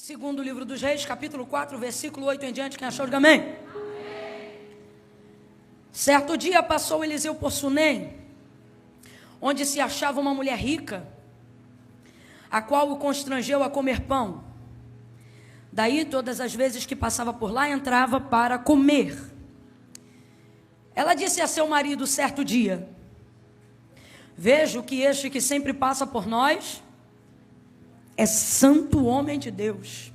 Segundo livro dos Reis, capítulo 4, versículo 8 em diante. Quem achou, diga amém. Amém. Certo dia passou Eliseu por Sunem, onde se achava uma mulher rica, a qual o constrangeu a comer pão. Daí, todas as vezes que passava por lá, entrava para comer. Ela disse a seu marido certo dia: vejo que este que sempre passa por nós é santo homem de Deus.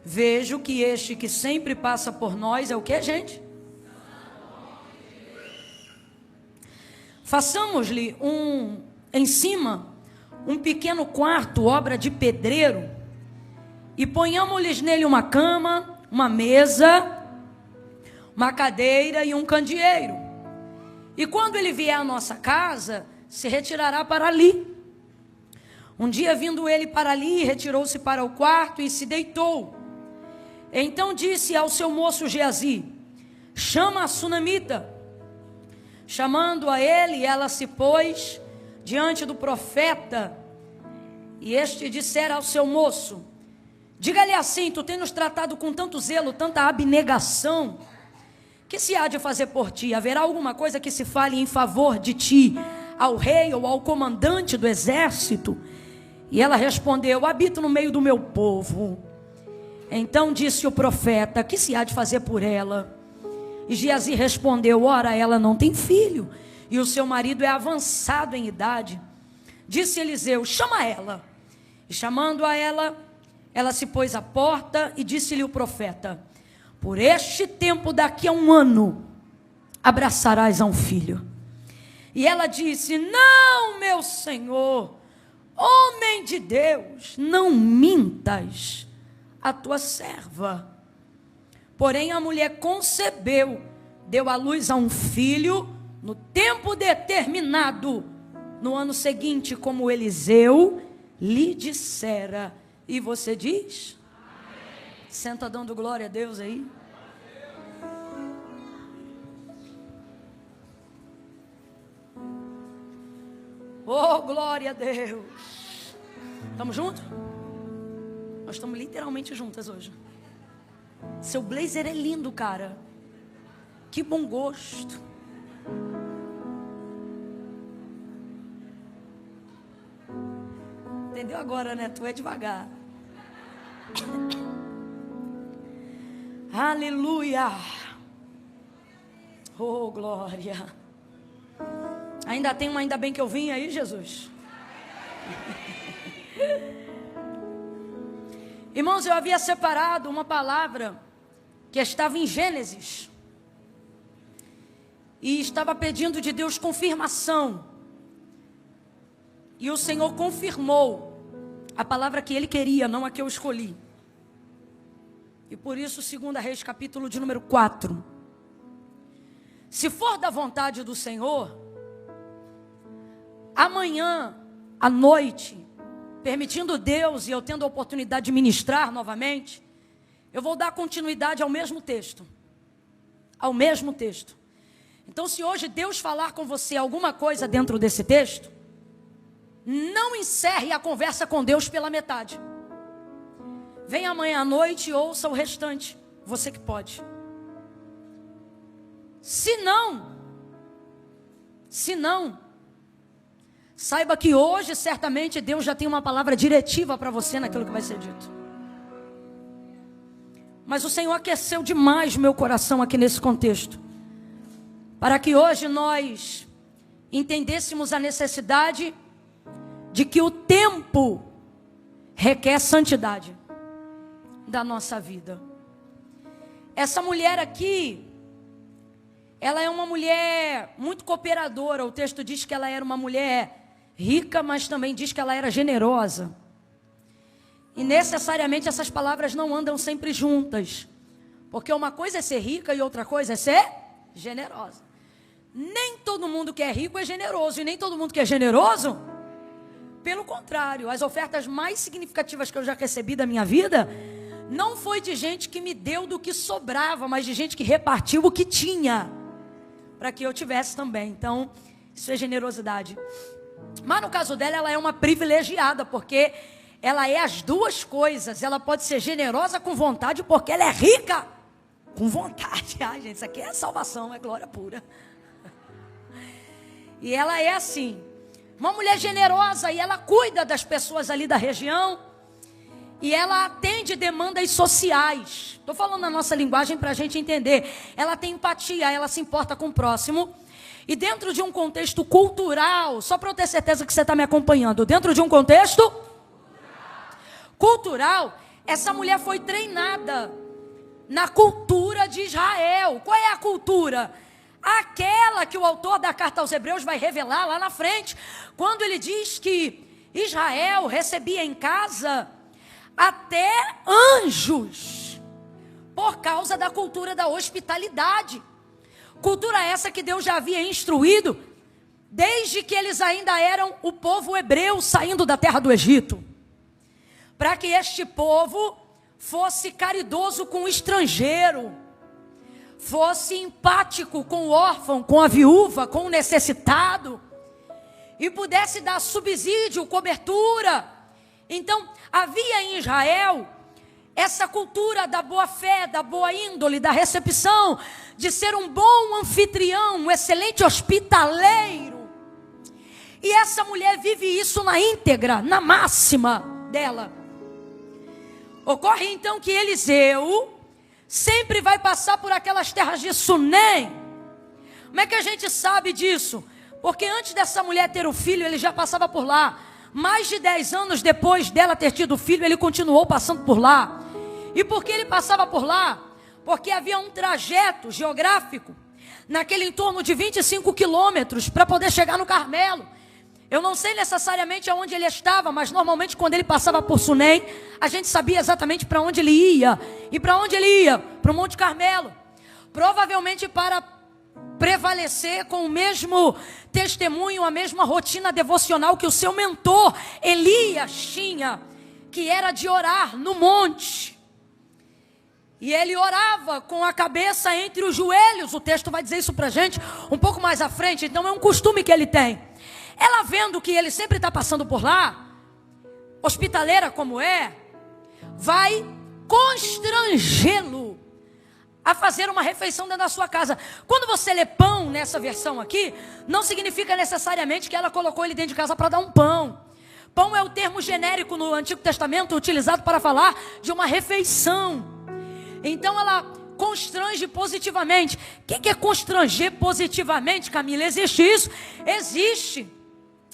Vejo que este que sempre passa por nós é o que, gente? Façamos-lhe em cima um pequeno quarto, obra de pedreiro, e ponhamos-lhes nele uma cama, uma mesa, uma cadeira e um candeeiro. E quando ele vier à nossa casa, se retirará para ali. Um dia, vindo ele para ali, retirou-se para o quarto e se deitou. Então disse ao seu moço Geazi: chama a sunamita. Chamando a ele, ela se pôs diante do profeta. E este dissera ao seu moço: diga-lhe assim, tu tens nos tratado com tanto zelo, tanta abnegação, que se há de fazer por ti? Haverá alguma coisa que se fale em favor de ti ao rei ou ao comandante do exército? E ela respondeu: habito no meio do meu povo. Então disse o profeta: que se há de fazer por ela? E Geazi respondeu: ora, ela não tem filho, e o seu marido é avançado em idade. Disse Eliseu: chama ela. E chamando-a ela, ela se pôs à porta e disse-lhe o profeta: por este tempo, daqui a 1 ano, abraçarás a um filho. E ela disse: não, meu senhor, homem de Deus, não mintas a tua serva. Porém a mulher concebeu, deu à luz a um filho, no tempo determinado, no ano seguinte, como Eliseu lhe dissera. E você diz? Amém. Senta dando glória a Deus aí. Oh, glória a Deus. Estamos juntos? Nós estamos literalmente juntas hoje. Seu blazer é lindo, cara. Que bom gosto. Entendeu agora, né? Tu é devagar. Aleluia. Oh, glória. Ainda tem uma ainda bem que eu vim aí, Jesus? Irmãos, eu havia separado uma palavra que estava em Gênesis. E estava pedindo de Deus confirmação. E o Senhor confirmou a palavra que Ele queria, não a que eu escolhi. E por isso, 2 Reis, capítulo de número 4. Se for da vontade do Senhor, amanhã, à noite, permitindo Deus e eu tendo a oportunidade de ministrar novamente, eu vou dar continuidade ao mesmo texto. Ao mesmo texto. Então, se hoje Deus falar com você alguma coisa dentro desse texto, não encerre a conversa com Deus pela metade. Venha amanhã à noite e ouça o restante. Você que pode. Se não, saiba que hoje certamente Deus já tem uma palavra diretiva para você naquilo que vai ser dito. Mas o Senhor aqueceu demais o meu coração aqui nesse contexto, para que hoje nós entendêssemos a necessidade de que o tempo requer santidade da nossa vida. Essa mulher aqui, ela é uma mulher muito cooperadora. O texto diz que ela era uma mulher rica, mas também diz que ela era generosa. E necessariamente essas palavras não andam sempre juntas, porque uma coisa é ser rica e outra coisa é ser generosa. Nem todo mundo que é rico é generoso, e nem todo mundo que é generoso, pelo contrário. As ofertas mais significativas que eu já recebi da minha vida não foi de gente que me deu do que sobrava, mas de gente que repartiu o que tinha, para que eu tivesse também. Então, isso é generosidade. Mas no caso dela, ela é uma privilegiada, porque ela é as duas coisas. Ela pode ser generosa com vontade, porque ela é rica com vontade. Ai, gente, isso aqui é salvação, é glória pura. E ela é assim, uma mulher generosa, e ela cuida das pessoas ali da região, e ela atende demandas sociais. Estou falando na nossa linguagem para a gente entender. Ela tem empatia, ela se importa com o próximo. E dentro de um contexto cultural, só para eu ter certeza que você está me acompanhando, dentro de um contexto cultural, essa mulher foi treinada na cultura de Israel. Qual é a cultura? Aquela que o autor da carta aos Hebreus vai revelar lá na frente, quando ele diz que Israel recebia em casa até anjos, por causa da cultura da hospitalidade. Cultura essa que Deus já havia instruído, desde que eles ainda eram o povo hebreu saindo da terra do Egito, para que este povo fosse caridoso com o estrangeiro, fosse empático com o órfão, com a viúva, com o necessitado, e pudesse dar subsídio, cobertura. Então, havia em Israel essa cultura da boa fé, da boa índole, da recepção, de ser um bom anfitrião, um excelente hospitaleiro. E essa mulher vive isso na íntegra, na máxima dela. Ocorre então que Eliseu sempre vai passar por aquelas terras de Sunem. Como é que a gente sabe disso? Porque antes dessa mulher ter o filho, ele já passava por lá. Mais de 10 anos depois dela ter tido o filho, ele continuou passando por lá. E por que ele passava por lá? Porque havia um trajeto geográfico, naquele entorno de 25 quilômetros, para poder chegar no Carmelo. Eu não sei necessariamente aonde ele estava, mas normalmente quando ele passava por Sunem, a gente sabia exatamente para onde ele ia. E para onde ele ia? Para o Monte Carmelo. Provavelmente para prevalecer com o mesmo testemunho, a mesma rotina devocional que o seu mentor Elias tinha, que era de orar no monte. E ele orava com a cabeça entre os joelhos. O texto vai dizer isso para a gente um pouco mais à frente. Então é um costume que ele tem. Ela, vendo que ele sempre está passando por lá, hospitaleira como é, vai constrangê-lo a fazer uma refeição dentro da sua casa. Quando você lê pão nessa versão aqui, não significa necessariamente que ela colocou ele dentro de casa para dar um pão. Pão é o termo genérico no Antigo Testamento utilizado para falar de uma refeição. Então ela constrange positivamente. O que é constranger positivamente, Camila? Existe isso? Existe.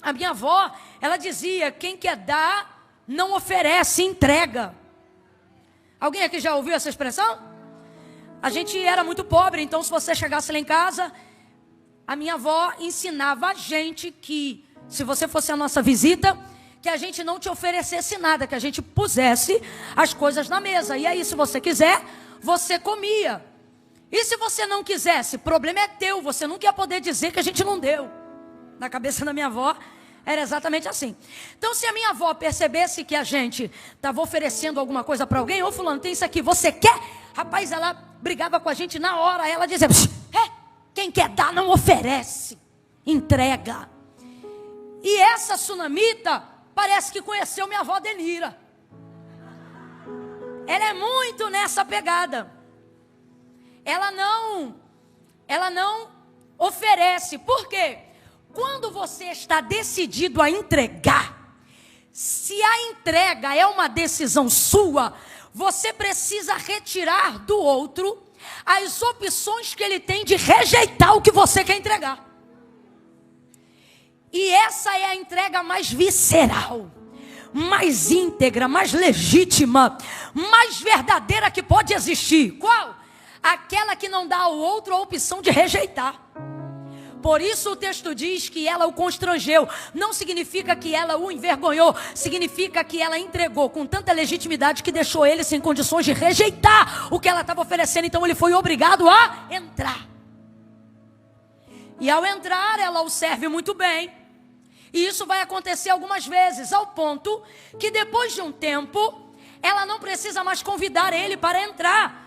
A minha avó, ela dizia, quem quer dar, não oferece, entrega. Alguém aqui já ouviu essa expressão? A gente era muito pobre, então se você chegasse lá em casa, a minha avó ensinava a gente que, se você fosse a nossa visita, que a gente não te oferecesse nada, que a gente pusesse as coisas na mesa. E aí, se você quiser, você comia. E se você não quisesse, problema é teu, você nunca ia poder dizer que a gente não deu. Na cabeça da minha avó, era exatamente assim. Então, se a minha avó percebesse que a gente estava oferecendo alguma coisa para alguém, ô fulano, tem isso aqui, você quer? Rapaz, ela brigava com a gente na hora, ela dizia, quem quer dar não oferece, entrega. E essa sunamita parece que conheceu minha avó Denira. Ela é muito nessa pegada. Ela não oferece. Por quê? Quando você está decidido a entregar, se a entrega é uma decisão sua, você precisa retirar do outro as opções que ele tem de rejeitar o que você quer entregar. E essa é a entrega mais visceral, mais íntegra, mais legítima, mais verdadeira que pode existir. Qual? Aquela que não dá ao outro a opção de rejeitar. Por isso o texto diz que ela o constrangeu. Não significa que ela o envergonhou. Significa que ela entregou com tanta legitimidade que deixou ele sem condições de rejeitar o que ela estava oferecendo. Então ele foi obrigado a entrar. E ao entrar, ela o serve muito bem. E isso vai acontecer algumas vezes, ao ponto que depois de um tempo, ela não precisa mais convidar ele para entrar.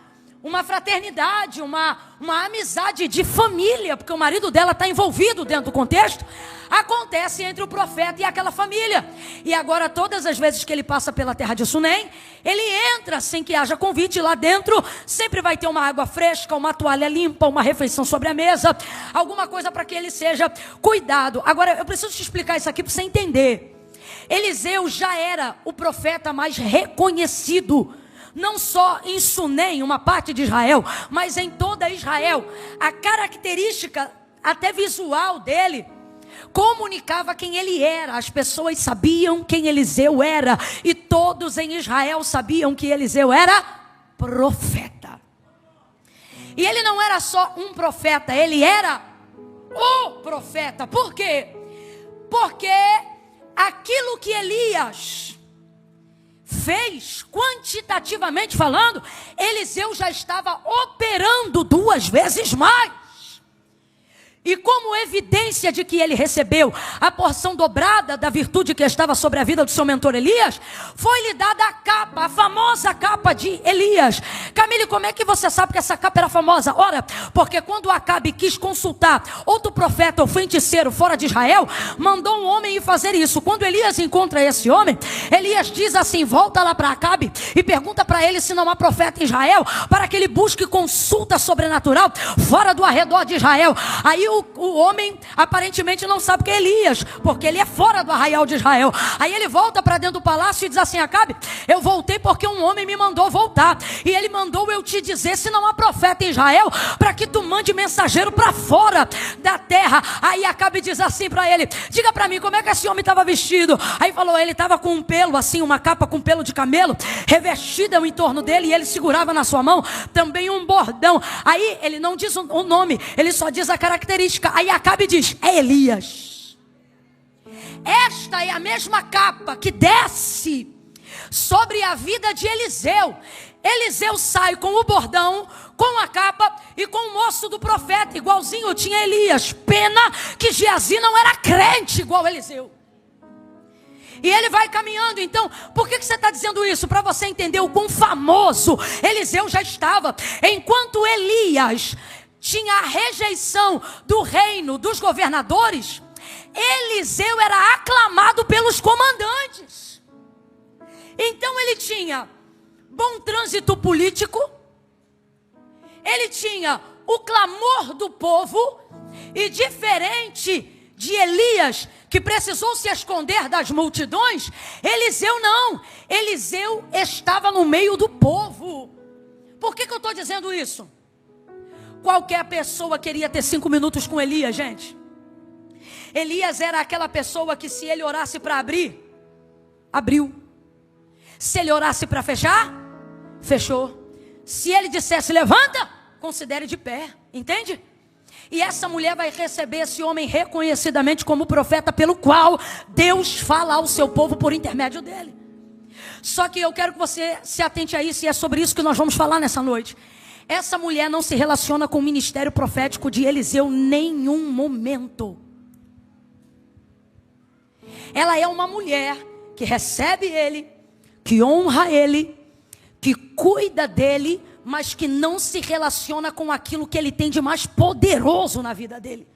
uma fraternidade, uma amizade de família, porque o marido dela está envolvido dentro do contexto, acontece entre o profeta e aquela família. E agora todas as vezes que ele passa pela terra de Sunem, ele entra sem que haja convite. Lá dentro sempre vai ter uma água fresca, uma toalha limpa, uma refeição sobre a mesa, alguma coisa para que ele seja cuidado. Agora eu preciso te explicar isso aqui para você entender. Eliseu já era o profeta mais reconhecido, não só em Sunem, uma parte de Israel, mas em toda Israel. A característica até visual dele comunicava quem ele era. As pessoas sabiam quem Eliseu era, e todos em Israel sabiam que Eliseu era profeta. E ele não era só um profeta, ele era o profeta. Por quê? Porque aquilo que Elias fez, quantitativamente falando, Eliseu já estava operando 2 vezes mais. E como evidência de que ele recebeu a porção dobrada da virtude que estava sobre a vida do seu mentor Elias, foi-lhe dada a capa, a famosa capa de Elias. Camille, como é que você sabe que essa capa era famosa? Ora, porque quando Acabe quis consultar outro profeta ou feiticeiro fora de Israel, mandou um homem ir fazer isso. Quando Elias encontra esse homem, Elias diz assim: volta lá para Acabe e pergunta para ele se não há profeta em Israel, para que ele busque consulta sobrenatural fora do arredor de Israel. Aí o homem aparentemente não sabe que é Elias, porque ele é fora do arraial de Israel. Aí ele volta para dentro do palácio e diz assim: Acabe, eu voltei porque um homem me mandou voltar, e ele mandou eu te dizer se não há profeta em Israel, para que tu mande mensageiro para fora da terra. Aí Acabe diz assim para ele: diga para mim, como é que esse homem estava vestido? Aí falou: ele estava com um pelo assim, uma capa com pelo de camelo, revestida em torno dele, e ele segurava na sua mão também um bordão. Aí ele não diz o nome, ele só diz a característica. Aí Acabe diz: é Elias. Esta é a mesma capa que desce sobre a vida de Eliseu. Eliseu sai com o bordão, com a capa e com o moço do profeta, igualzinho tinha Elias. Pena que Geazi não era crente igual Eliseu. E ele vai caminhando. Então, por que você está dizendo isso? Para você entender o quão famoso Eliseu já estava. Enquanto Elias tinha a rejeição do reino, dos governadores, Eliseu era aclamado pelos comandantes. Então ele tinha bom trânsito político, ele tinha o clamor do povo, e diferente de Elias, que precisou se esconder das multidões, Eliseu não. Eliseu estava no meio do povo. Por que eu estou dizendo isso? Qualquer pessoa queria ter 5 minutos com Elias, gente. Elias era aquela pessoa que, se ele orasse para abrir, abriu. Se ele orasse para fechar, fechou. Se ele dissesse levanta, considere de pé, entende? E essa mulher vai receber esse homem reconhecidamente como profeta, pelo qual Deus fala ao seu povo por intermédio dele. Só que eu quero que você se atente a isso, e é sobre isso que nós vamos falar nessa noite. Essa mulher não se relaciona com o ministério profético de Eliseu em nenhum momento. Ela é uma mulher que recebe ele, que honra ele, que cuida dele, mas que não se relaciona com aquilo que ele tem de mais poderoso na vida dele: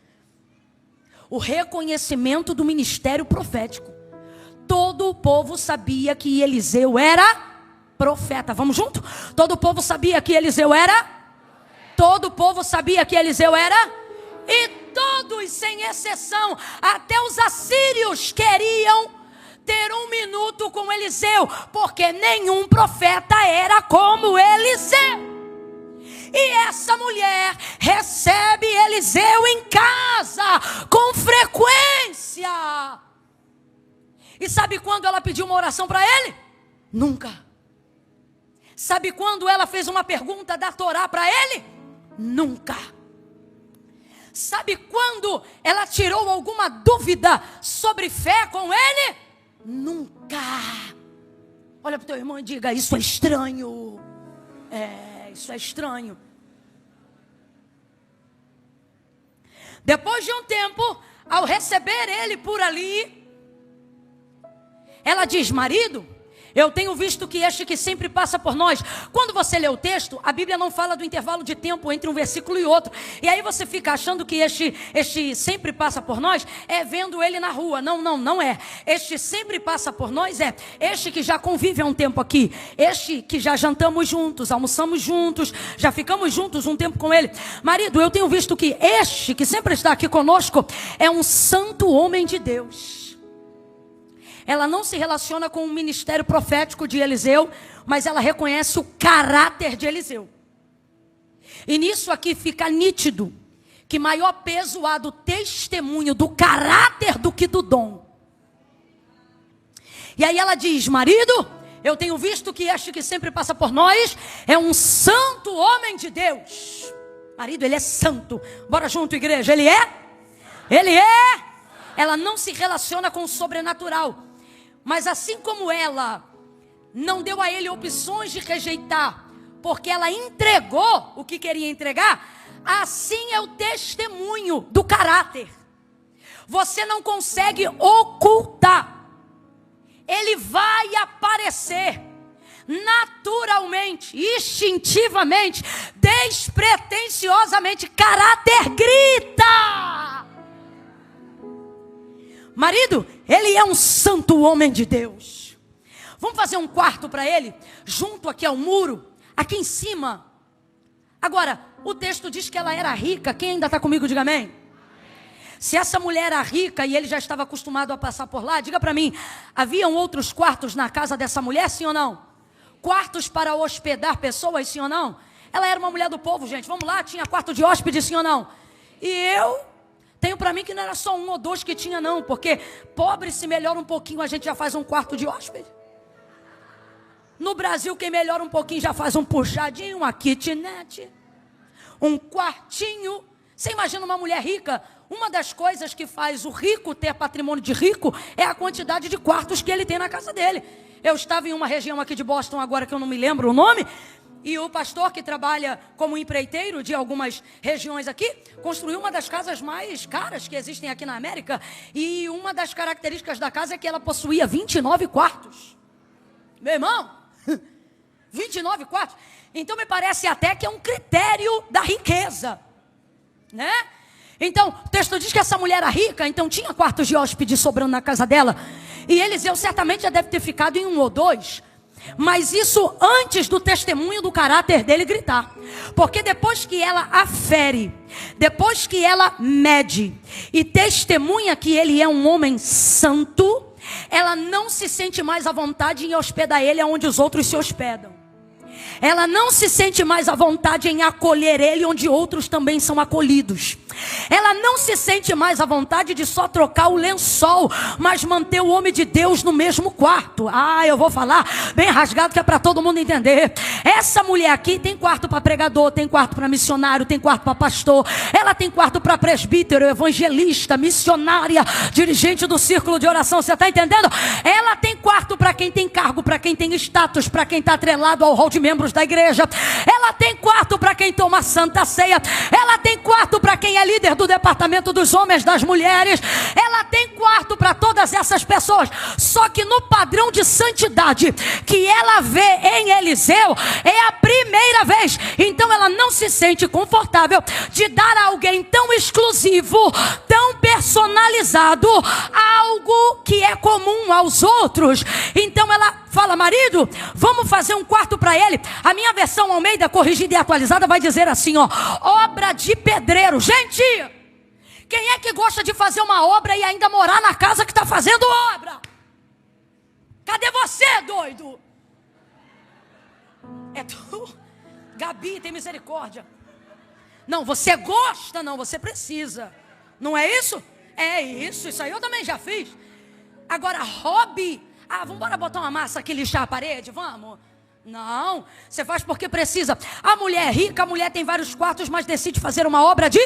o reconhecimento do ministério profético. Todo o povo sabia que Eliseu era profeta. Vamos junto? Todo o povo sabia que Eliseu era? Todo o povo sabia que Eliseu era? E todos, sem exceção, até os assírios, queriam ter 1 minuto com Eliseu, porque nenhum profeta era como Eliseu. E essa mulher recebe Eliseu em casa com frequência. E sabe quando ela pediu uma oração para ele? Nunca. Sabe quando ela fez uma pergunta da Torá para ele? Nunca. Sabe quando ela tirou alguma dúvida sobre fé com ele? Nunca. Olha para o teu irmão e diga: isso é estranho. Isso é estranho. Depois de um tempo, ao receber ele por ali, ela diz: marido, Eu tenho visto que este que sempre passa por nós. Quando você lê o texto, a Bíblia não fala do intervalo de tempo entre um versículo e outro. E aí você fica achando que este sempre passa por nós é vendo ele na rua. Não é. Este sempre passa por nós é este que já convive há um tempo aqui. Este que já jantamos juntos, almoçamos juntos, já ficamos juntos um tempo com ele. Marido, eu tenho visto que este que sempre está aqui conosco é um santo homem de Deus. Ela não se relaciona com o ministério profético de Eliseu, mas ela reconhece o caráter de Eliseu. E nisso aqui fica nítido que maior peso há do testemunho, do caráter do que do dom. E aí ela diz: marido, eu tenho visto que este que sempre passa por nós é um santo homem de Deus. Marido, ele é santo. Bora junto, igreja. Ele é? Ele é. Ela não se relaciona com o sobrenatural. Mas assim como ela não deu a ele opções de rejeitar, porque ela entregou o que queria entregar, assim é o testemunho do caráter. Você não consegue ocultar. Ele vai aparecer naturalmente, instintivamente, despretensiosamente. Caráter grita. Marido, ele é um santo homem de Deus. Vamos fazer um quarto para ele, junto aqui ao muro, aqui em cima. Agora, o texto diz que ela era rica. Quem ainda está comigo, diga amém. Se essa mulher era rica e ele já estava acostumado a passar por lá, diga para mim, haviam outros quartos na casa dessa mulher, sim ou não? Quartos para hospedar pessoas, sim ou não? Ela era uma mulher do povo, gente, vamos lá, tinha quarto de hóspede, sim ou não? E eu tenho para mim que não era só um ou dois que tinha não, porque pobre se melhora um pouquinho, a gente já faz um quarto de hóspede. No Brasil, quem melhora um pouquinho já faz um puxadinho, uma kitnet, um quartinho. Você imagina uma mulher rica? Uma das coisas que faz o rico ter patrimônio de rico é a quantidade de quartos que ele tem na casa dele. Eu estava em uma região aqui de Boston agora que eu não me lembro o nome, e o pastor que trabalha como empreiteiro de algumas regiões aqui, construiu uma das casas mais caras que existem aqui na América, e uma das características da casa é que ela possuía 29 quartos. Meu irmão, 29 quartos. Então me parece até que é um critério da riqueza, né? Então, o texto diz que essa mulher era rica, então tinha quartos de hóspede sobrando na casa dela. E Eliseu certamente já deve ter ficado em um ou dois. Mas isso antes do testemunho do caráter dele gritar. Porque depois que ela afere, depois que ela mede e testemunha que ele é um homem santo, ela não se sente mais à vontade em hospedar ele onde os outros se hospedam. Ela não se sente mais à vontade em acolher ele onde outros também são acolhidos. Ela não se sente mais à vontade de só trocar o lençol, mas manter o homem de Deus no mesmo quarto. Eu vou falar bem rasgado que é para todo mundo entender. Essa mulher aqui tem quarto para pregador, tem quarto para missionário, tem quarto para pastor. Ela tem quarto para presbítero, evangelista, missionária, dirigente do círculo de oração. Você está entendendo? Ela tem quarto para quem tem cargo, para quem tem status, para quem está atrelado ao rol de membros da igreja. Ela tem quarto para quem toma santa ceia. Ela tem quarto para quem é líder do departamento dos homens, das mulheres. Ela tem quarto para todas essas pessoas. Só que no padrão de santidade que ela vê em Eliseu, é a primeira vez. Então ela não se sente confortável de dar a alguém tão exclusivo, tão personalizado, algo que é comum aos outros. Então ela fala: marido, vamos fazer um quarto para ele. A minha versão Almeida, corrigida e atualizada, vai dizer assim, obra de pedreiro. Gente, quem é que gosta de fazer uma obra e ainda morar na casa que está fazendo obra? Cadê você, doido? É tu? Gabi, tem misericórdia. Não, você gosta, não, você precisa. Não é isso? É isso aí eu também já fiz. Agora, hobby. Vamos embora botar uma massa aqui, lixar a parede, vamos? Não, você faz porque precisa. A mulher é rica, a mulher tem vários quartos, mas decide fazer uma obra de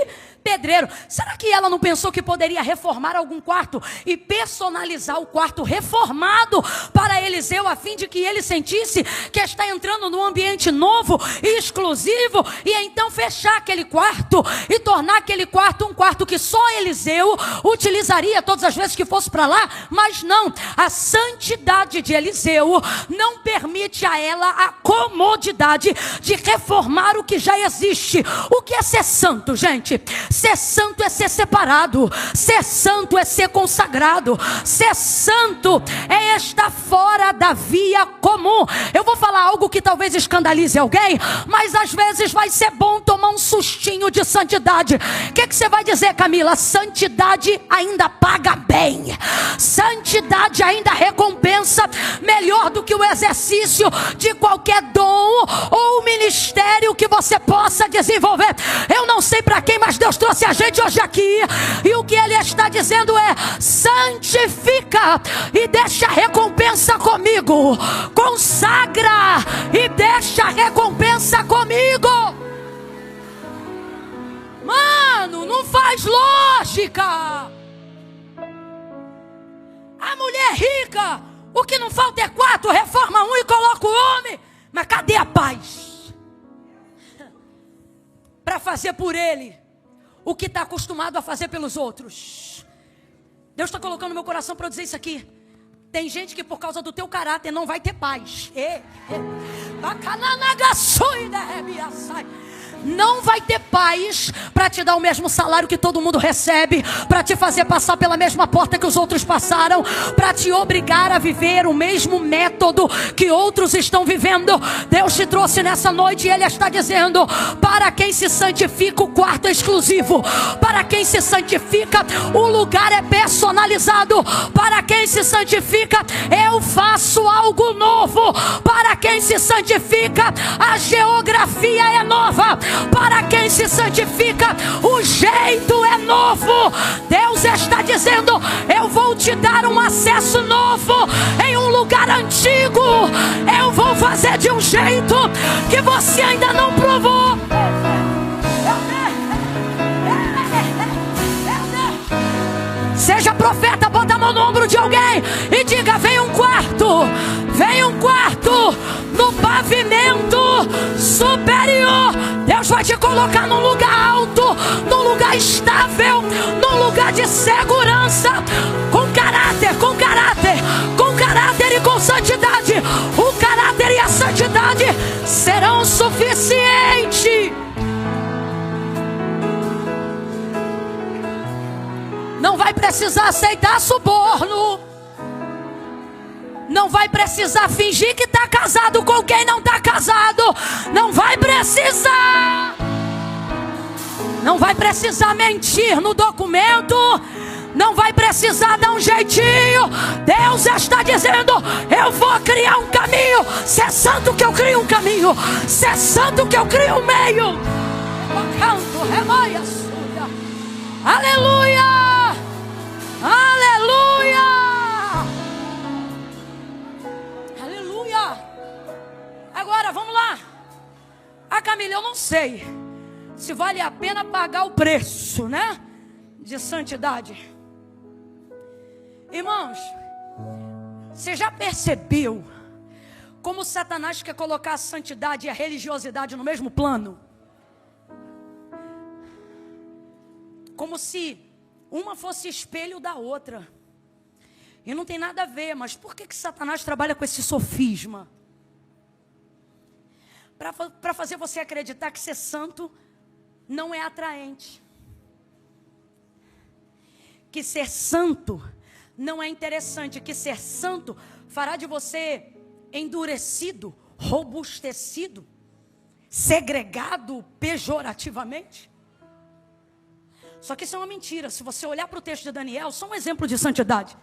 pedreiro. Será que ela não pensou que poderia reformar algum quarto e personalizar o quarto reformado para Eliseu, a fim de que ele sentisse que está entrando num ambiente novo e exclusivo, e então fechar aquele quarto e tornar aquele quarto um quarto que só Eliseu utilizaria todas as vezes que fosse para lá? Mas não, a santidade de Eliseu não permite a ela a comodidade de reformar o que já existe. O que é ser santo, gente? Ser santo é ser separado. Ser santo é ser consagrado. Ser santo é estar fora da via comum. Eu vou falar algo que talvez escandalize alguém, mas às vezes vai ser bom tomar um sustinho de santidade. O que você vai dizer, Camila? Santidade ainda paga bem. Santidade ainda recompensa melhor do que o exercício de qualquer dom ou ministério que você possa desenvolver. Eu não sei para quem, mas Deus trouxe a gente hoje aqui, e o que Ele está dizendo é: santifica e deixa a recompensa comigo. Consagra e deixa a recompensa comigo. Mano, não faz lógica. A mulher rica, o que não falta é quarto, reforma um e coloca o homem. Mas cadê a paz? Para fazer por ele o que está acostumado a fazer pelos outros. Deus está colocando no meu coração para eu dizer isso aqui. Tem gente que por causa do teu caráter não vai ter paz. Não vai ter paz para te dar o mesmo salário que todo mundo recebe, para te fazer passar pela mesma porta que os outros passaram, para te obrigar a viver o mesmo método que outros estão vivendo. Deus te trouxe nessa noite e Ele está dizendo: para quem se santifica, o quarto é exclusivo. Para quem se santifica, o lugar é personalizado. Para quem se santifica, eu faço algo novo. Para quem se santifica, a geografia é nova. Para quem se santifica, o jeito é novo. Deus está dizendo: eu vou te dar um acesso novo em um lugar antigo. Eu vou fazer de um jeito que você ainda não provou. Seja profeta, bota a mão no ombro de alguém e diga: vem um quarto, vem um quarto no pavimento superior. Deus vai te colocar num lugar alto, num lugar estável, num lugar de segurança, com caráter, com caráter, com caráter e com santidade. O caráter e a santidade serão suficientes. Não vai precisar aceitar suborno. Não vai precisar fingir que está casado com quem não está casado. Não vai precisar. Não vai precisar mentir no documento. Não vai precisar dar um jeitinho. Deus está dizendo: eu vou criar um caminho. Se é santo que eu crio um caminho, se é santo que eu crio um meio. Aleluia. Aleluia! Aleluia! Agora, vamos lá. Camila, eu não sei se vale a pena pagar o preço, né? De santidade. Irmãos, você já percebeu como Satanás quer colocar a santidade e a religiosidade no mesmo plano? Como se uma fosse espelho da outra. E não tem nada a ver, mas por que Satanás trabalha com esse sofisma? Para fazer você acreditar que ser santo não é atraente. Que ser santo não é interessante. Que ser santo fará de você endurecido, robustecido, segregado pejorativamente. Só que isso é uma mentira. Se você olhar para o texto de Daniel, só um exemplo de santidade.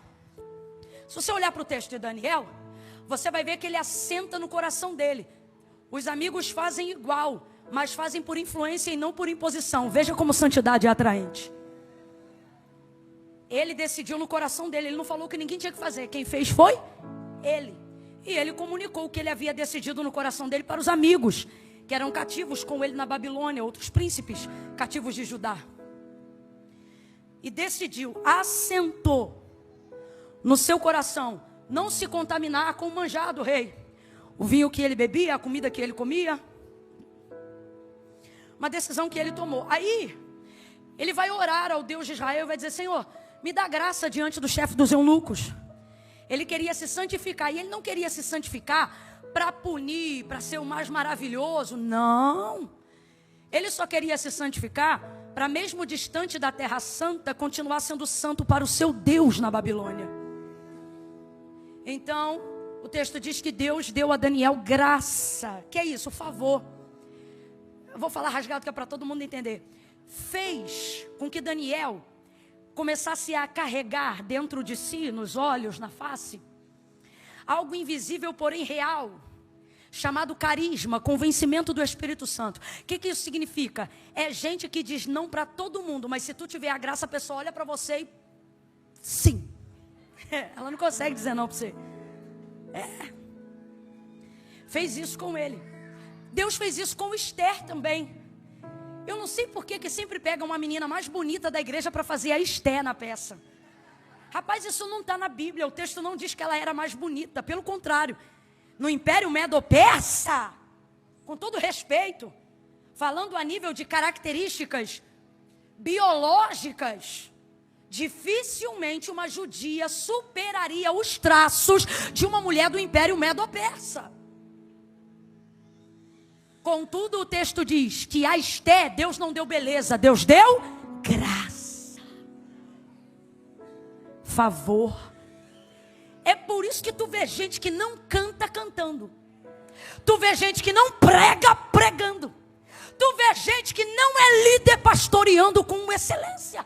Se você olhar para o texto de Daniel, você vai ver que ele assenta no coração dele. Os amigos fazem igual, mas fazem por influência e não por imposição. Veja como santidade é atraente. Ele decidiu no coração dele, ele não falou que ninguém tinha que fazer. Quem fez foi ele. E ele comunicou o que ele havia decidido no coração dele para os amigos, que eram cativos com ele na Babilônia, outros príncipes cativos de Judá. E decidiu, assentou no seu coração, não se contaminar com o manjar do rei. O vinho que ele bebia, a comida que ele comia. Uma decisão que ele tomou. Aí, ele vai orar ao Deus de Israel e vai dizer: Senhor, me dá graça diante do chefe dos eunucos. Ele queria se santificar. E ele não queria se santificar para punir, para ser o mais maravilhoso. Não. Ele só queria se santificar para, mesmo distante da terra santa, continuar sendo santo para o seu Deus na Babilônia. Então, o texto diz que Deus deu a Daniel graça. Que é isso? Favor. Eu vou falar rasgado que é para todo mundo entender. Fez com que Daniel começasse a carregar dentro de si, nos olhos, na face, algo invisível, porém real, chamado carisma, convencimento do Espírito Santo. O que isso significa? É gente que diz não para todo mundo, mas se tu tiver a graça, a pessoa olha para você e sim. Ela não consegue dizer não para você. Fez isso com ele. Deus fez isso com Esther também. Eu não sei por que sempre pega uma menina mais bonita da igreja para fazer a Esther na peça. Rapaz, isso não está na Bíblia. O texto não diz que ela era mais bonita. Pelo contrário, no Império Medo-Persa, com todo respeito, falando a nível de características biológicas, dificilmente uma judia superaria os traços de uma mulher do Império Medo-Persa. Contudo, o texto diz que a Esther, Deus não deu beleza, Deus deu graça, favor. É por isso que tu vê gente que não canta cantando, tu vê gente que não prega pregando, tu vê gente que não é líder pastoreando com excelência.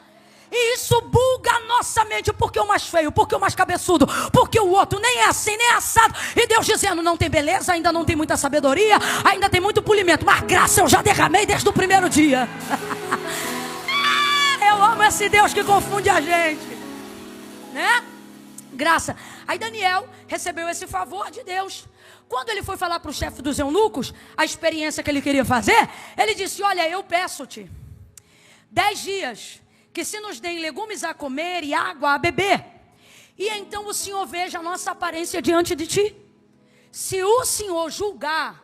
E isso buga a nossa mente, porque o mais feio, porque o mais cabeçudo, porque o outro nem é assim, nem é assado. E Deus dizendo, não tem beleza, ainda não tem muita sabedoria, ainda tem muito polimento, mas graça eu já derramei desde o primeiro dia. Eu amo esse Deus que confunde a gente, né? Graça. Aí Daniel recebeu esse favor de Deus. Quando ele foi falar para o chefe dos eunucos a experiência que ele queria fazer, ele disse: olha, eu peço-te 10 dias que se nos deem legumes a comer e água a beber, e então o Senhor veja a nossa aparência diante de ti. Se o Senhor julgar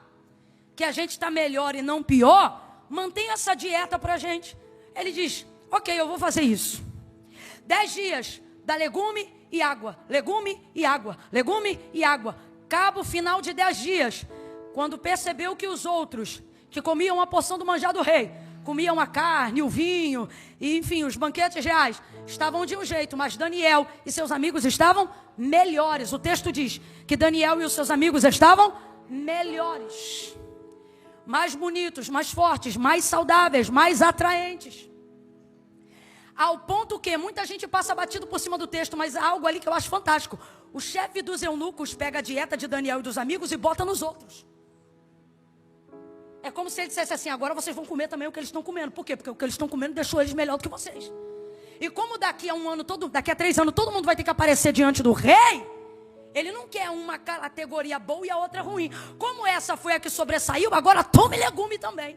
que a gente está melhor e não pior, mantenha essa dieta para a gente. Ele diz: ok, eu vou fazer isso. 10 dias, dá legume e água, legume e água, legume e água. Cabo final de 10 dias, quando percebeu que os outros, que comiam a porção do manjar do rei, comiam a carne, o vinho, e enfim, os banquetes reais, estavam de um jeito, mas Daniel e seus amigos estavam melhores. O texto diz que Daniel e os seus amigos estavam melhores, mais bonitos, mais fortes, mais saudáveis, mais atraentes. Ao ponto que muita gente passa batido por cima do texto, mas há algo ali que eu acho fantástico. O chefe dos eunucos pega a dieta de Daniel e dos amigos e bota nos outros. É como se ele dissesse assim: agora vocês vão comer também o que eles estão comendo. Por quê? Porque o que eles estão comendo deixou eles melhor do que vocês. E como daqui a 1 ano, daqui a 3 anos, todo mundo vai ter que aparecer diante do rei, ele não quer uma categoria boa e a outra ruim. Como essa foi a que sobressaiu, agora tome legume também.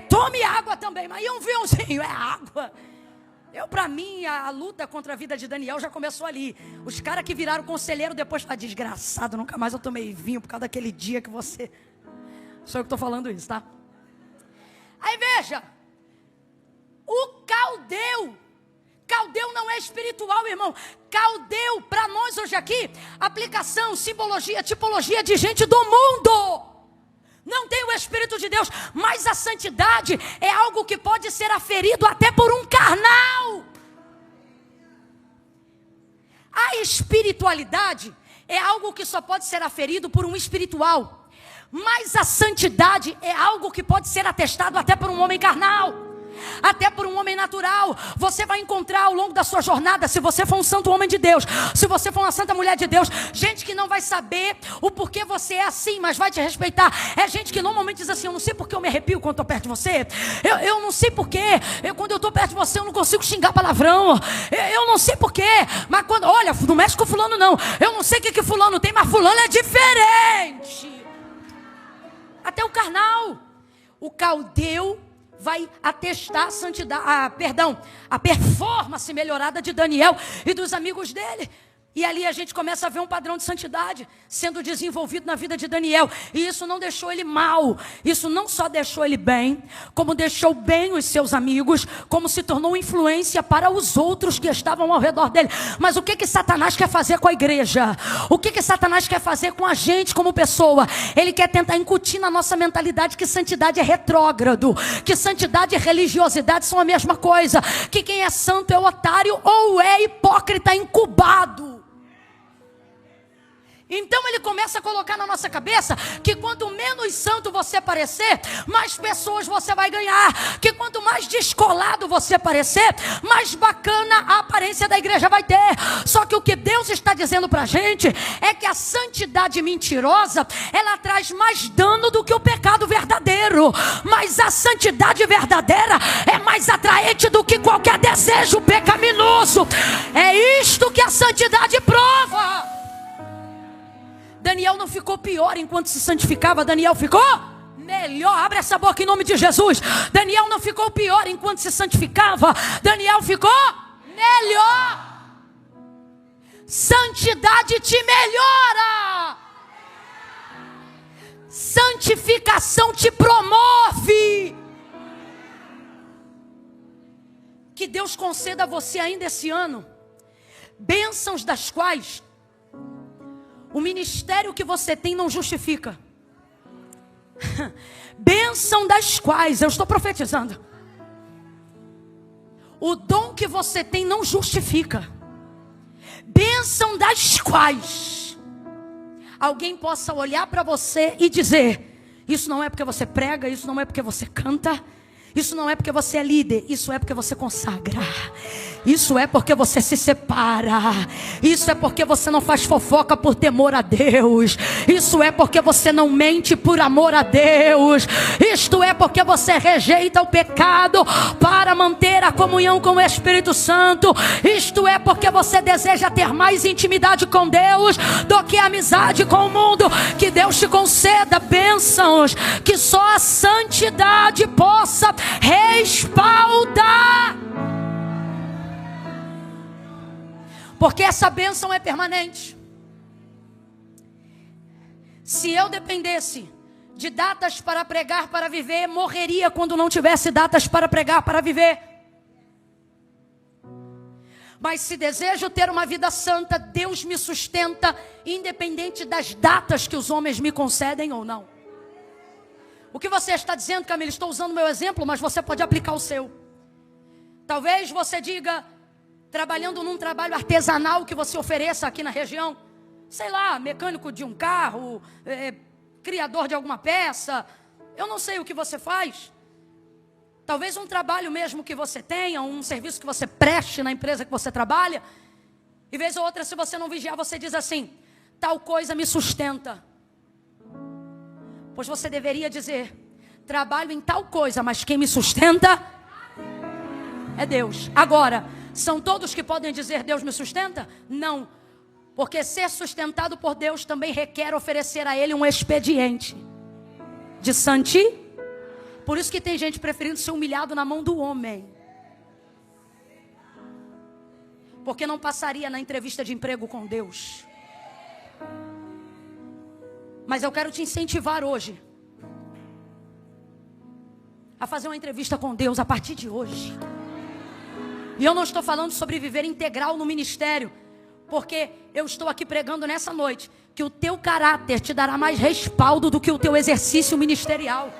Tome água também, mas e um vinhozinho, é água. Para mim, a luta contra a vida de Daniel já começou ali. Os caras que viraram conselheiro depois, desgraçado, nunca mais eu tomei vinho por causa daquele dia que você... Sou eu que estou falando isso, tá? Aí veja, o caldeu não é espiritual, irmão. Caldeu, para nós hoje aqui, aplicação, simbologia, tipologia de gente do mundo. Não tem o Espírito de Deus, mas a santidade é algo que pode ser aferido até por um carnal. A espiritualidade é algo que só pode ser aferido por um espiritual. Mas a santidade é algo que pode ser atestado até por um homem carnal. Até por um homem natural, você vai encontrar ao longo da sua jornada, se você for um santo homem de Deus, se você for uma santa mulher de Deus, gente que não vai saber o porquê você é assim, mas vai te respeitar. É gente que normalmente diz assim: eu não sei porque eu me arrepio quando estou perto de você, eu não sei porquê, quando eu estou perto de você eu não consigo xingar palavrão, eu não sei porquê, mas quando, olha, não mexe com fulano não, eu não sei o que fulano tem, mas fulano é diferente. Até o carnal, o caldeu vai atestar a santidade, a performance melhorada de Daniel e dos amigos dele. E ali a gente começa a ver um padrão de santidade sendo desenvolvido na vida de Daniel. E isso não deixou ele mal. Isso não só deixou ele bem, como deixou bem os seus amigos, como se tornou influência para os outros que estavam ao redor dele. Mas o que Satanás quer fazer com a igreja? O que Satanás quer fazer com a gente como pessoa? Ele quer tentar incutir na nossa mentalidade que santidade é retrógrado, que santidade e religiosidade são a mesma coisa, que quem é santo é otário ou é hipócrita incubado. Então ele começa a colocar na nossa cabeça que quanto menos santo você parecer, mais pessoas você vai ganhar. Que quanto mais descolado você parecer, mais bacana a aparência da igreja vai ter. Só que o que Deus está dizendo pra gente é que a santidade mentirosa, ela traz mais dano do que o pecado verdadeiro. Mas a santidade verdadeira é mais atraente do que qualquer desejo pecaminoso. É isto que a santidade prova. Daniel não ficou pior enquanto se santificava, Daniel ficou melhor. Abre essa boca em nome de Jesus. Daniel não ficou pior enquanto se santificava, Daniel ficou melhor. Santidade te melhora. Santificação te promove. Que Deus conceda a você ainda esse ano bênçãos das quais o ministério que você tem não justifica. Bênção das quais, eu estou profetizando, o dom que você tem não justifica. Bênção das quais alguém possa olhar para você e dizer: isso não é porque você prega, isso não é porque você canta, isso não é porque você é líder, isso é porque você consagra. Isso é porque você se separa. Isso é porque você não faz fofoca por temor a Deus. Isso é porque você não mente por amor a Deus. Isto é porque você rejeita o pecado para manter a comunhão com o Espírito Santo. Isto é porque você deseja ter mais intimidade com Deus do que amizade com o mundo. Que Deus te conceda bênçãos que só a santidade possa respaldar. Porque essa bênção é permanente. Se eu dependesse de datas para pregar para viver, morreria quando não tivesse datas para pregar para viver. Mas se desejo ter uma vida santa, Deus me sustenta, independente das datas que os homens me concedem ou não. O que você está dizendo, Camila? Estou usando o meu exemplo, mas você pode aplicar o seu. Talvez você diga, trabalhando num trabalho artesanal que você ofereça aqui na região, sei lá, mecânico de um carro, criador de alguma peça, eu não sei o que você faz. Talvez um trabalho mesmo que você tenha, um serviço que você preste na empresa que você trabalha, e vez ou outra, se você não vigiar, você diz assim: tal coisa me sustenta. Pois você deveria dizer: trabalho em tal coisa, mas quem me sustenta é Deus. Agora, são todos que podem dizer Deus me sustenta? Não. Porque ser sustentado por Deus também requer oferecer a Ele um expediente de santi. Por isso que tem gente preferindo ser humilhado na mão do homem. Porque não passaria na entrevista de emprego com Deus. Mas eu quero te incentivar hoje a fazer uma entrevista com Deus a partir de hoje. E eu não estou falando sobre viver integral no ministério, porque eu estou aqui pregando nessa noite que o teu caráter te dará mais respaldo do que o teu exercício ministerial.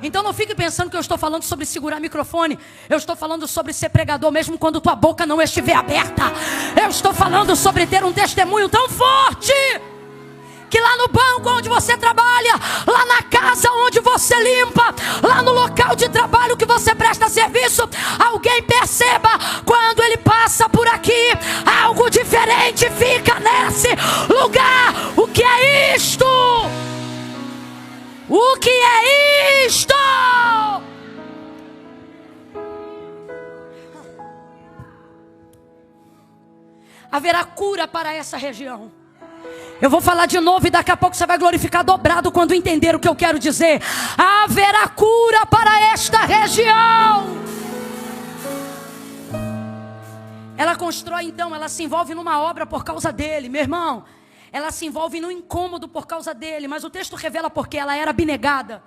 Então não fique pensando que eu estou falando sobre segurar microfone. Eu estou falando sobre ser pregador mesmo quando tua boca não estiver aberta. Eu estou falando sobre ter um testemunho tão forte que lá no banco onde você trabalha, lá na casa onde você limpa, lá no local de trabalho que você você presta serviço, alguém perceba quando ele passa por aqui, algo diferente fica nesse lugar. O que é isto? O que é isto? Haverá cura para essa região. Eu vou falar de novo e daqui a pouco você vai glorificar dobrado quando entender o que eu quero dizer. Haverá cura para esta região. Ela constrói então, ela se envolve numa obra por causa dele, meu irmão. Ela se envolve num incômodo por causa dele, mas o texto revela porque ela era abnegada.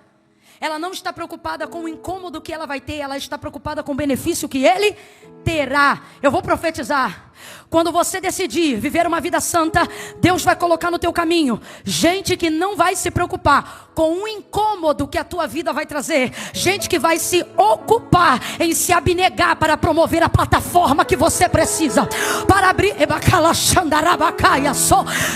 Ela não está preocupada com o incômodo que ela vai ter, ela está preocupada com o benefício que ele terá. Eu vou profetizar. Quando você decidir viver uma vida santa, Deus vai colocar no teu caminho gente que não vai se preocupar com o incômodo que a tua vida vai trazer. Gente que vai se ocupar em se abnegar para promover a plataforma que você precisa. Para abrir...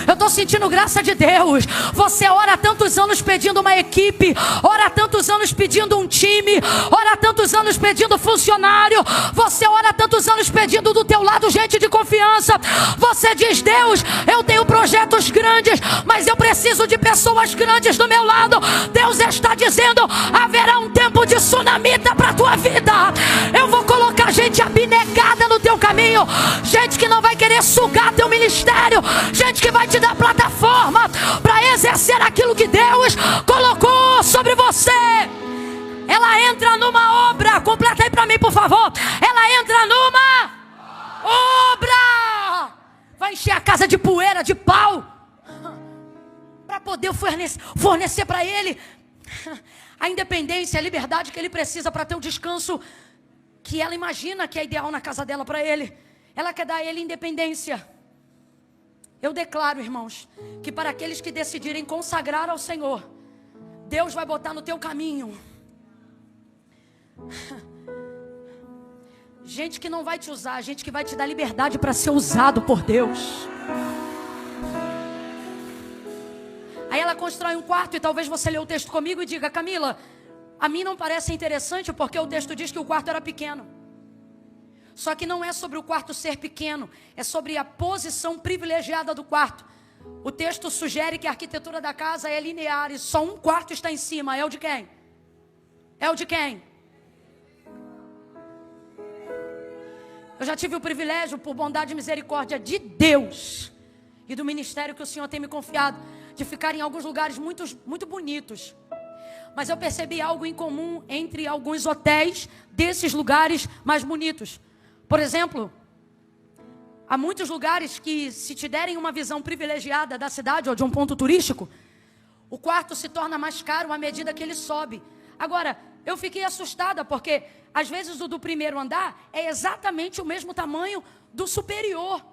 Eu estou sentindo graça de Deus. Você ora há tantos anos pedindo uma equipe, ora há tantos anos pedindo um time, ora há tantos anos pedindo funcionário. Você ora há tantos anos pedindo do teu lado gente de confiança. Você diz: Deus, eu tenho projetos grandes, mas eu preciso de pessoas grandes do meu lado. Deus está dizendo: haverá um tempo de tsunamita para a tua vida. Eu vou colocar gente abnegada no teu caminho, gente que não vai querer sugar teu ministério, gente que vai te dar plataforma para exercer aquilo que Deus colocou sobre você. Ela entra numa obra, completa aí para mim por favor. Ela entra numa obra, vai encher a casa de poeira, de pau, para poder fornecer para ele a independência, a liberdade que ele precisa para ter o descanso que ela imagina que é ideal na casa dela para ele. Ela quer dar a ele independência. Eu declaro, irmãos, que para aqueles que decidirem consagrar ao Senhor, Deus vai botar no teu caminho gente que não vai te usar, gente que vai te dar liberdade para ser usado por Deus. Aí ela constrói um quarto e talvez você lê o texto comigo e diga: Camila, a mim não parece interessante porque o texto diz que o quarto era pequeno. Só que não é sobre o quarto ser pequeno, é sobre a posição privilegiada do quarto. O texto sugere que a arquitetura da casa é linear e só um quarto está em cima. É o de quem? É o de quem? Eu já tive o privilégio, por bondade e misericórdia de Deus e do ministério que o Senhor tem me confiado, de ficar em alguns lugares muito bonitos. Mas eu percebi algo em comum entre alguns hotéis desses lugares mais bonitos. Por exemplo, há muitos lugares que, se te derem uma visão privilegiada da cidade ou de um ponto turístico, o quarto se torna mais caro à medida que ele sobe. Agora, eu fiquei assustada porque às vezes o do primeiro andar é exatamente o mesmo tamanho do superior.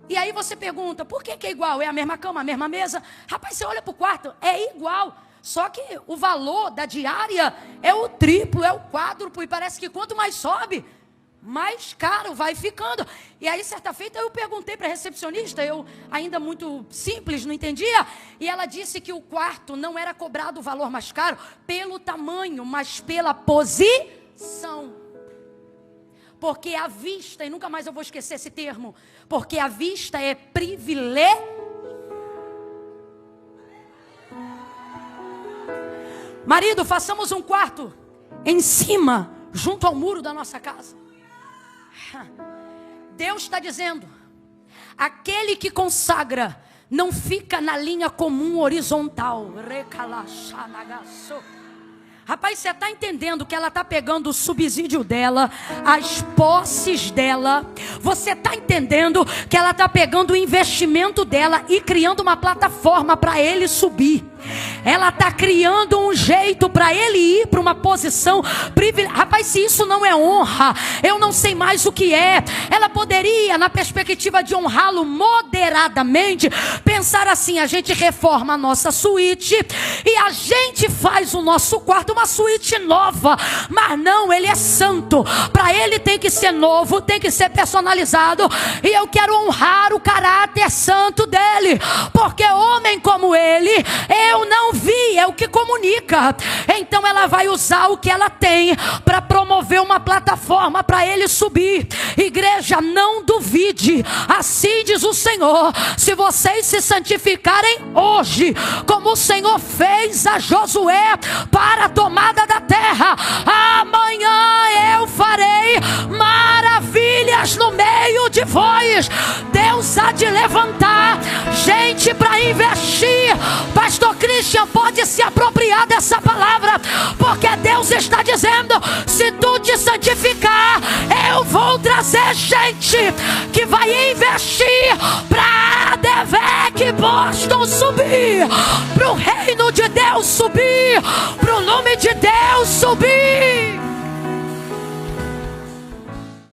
E aí você pergunta: por que é igual? É a mesma cama, a mesma mesa? Rapaz, você olha para o quarto, é igual. Só que o valor da diária é o triplo, é o quádruplo. E parece que quanto mais sobe, mais caro vai ficando. E aí certa feita eu perguntei para a recepcionista, eu ainda muito simples, não entendia, e ela disse que o quarto não era cobrado o valor mais caro pelo tamanho, mas pela posição. Porque a vista, e nunca mais eu vou esquecer esse termo, porque a vista é privilégio. Marido, façamos um quarto em cima, junto ao muro da nossa casa. Deus está dizendo: aquele que consagra não fica na linha comum horizontal. Rapaz, você está entendendo que ela está pegando o subsídio dela, as posses dela. Você está entendendo que ela está pegando o investimento dela e criando uma plataforma para ele subir. Ela está criando um jeito para ele ir para uma posição privilegiada. Rapaz, se isso não é honra, eu não sei mais o que é. Ela poderia, na perspectiva de honrá-lo moderadamente, pensar assim: a gente reforma a nossa suíte e a gente faz o nosso quarto uma suíte nova. Mas não, ele é santo. Para ele tem que ser novo, tem que ser personalizado. E eu quero honrar o caráter santo dele, porque homem como ele eu não vi é o que comunica. Então ela vai usar o que ela tem para promover uma plataforma para ele subir. Igreja, não duvide. Assim diz o Senhor: se vocês se santificarem hoje, como o Senhor fez a Josué para a tomada da terra, amanhã eu farei maravilhas no meio de vós. Deus há de levantar gente para investir. Pastor Christian pode se apropriar dessa palavra, porque Deus está dizendo: se tu te santificar, eu vou trazer gente que vai investir para a Devec Boston subir, para o reino de Deus subir, para o nome de Deus subir.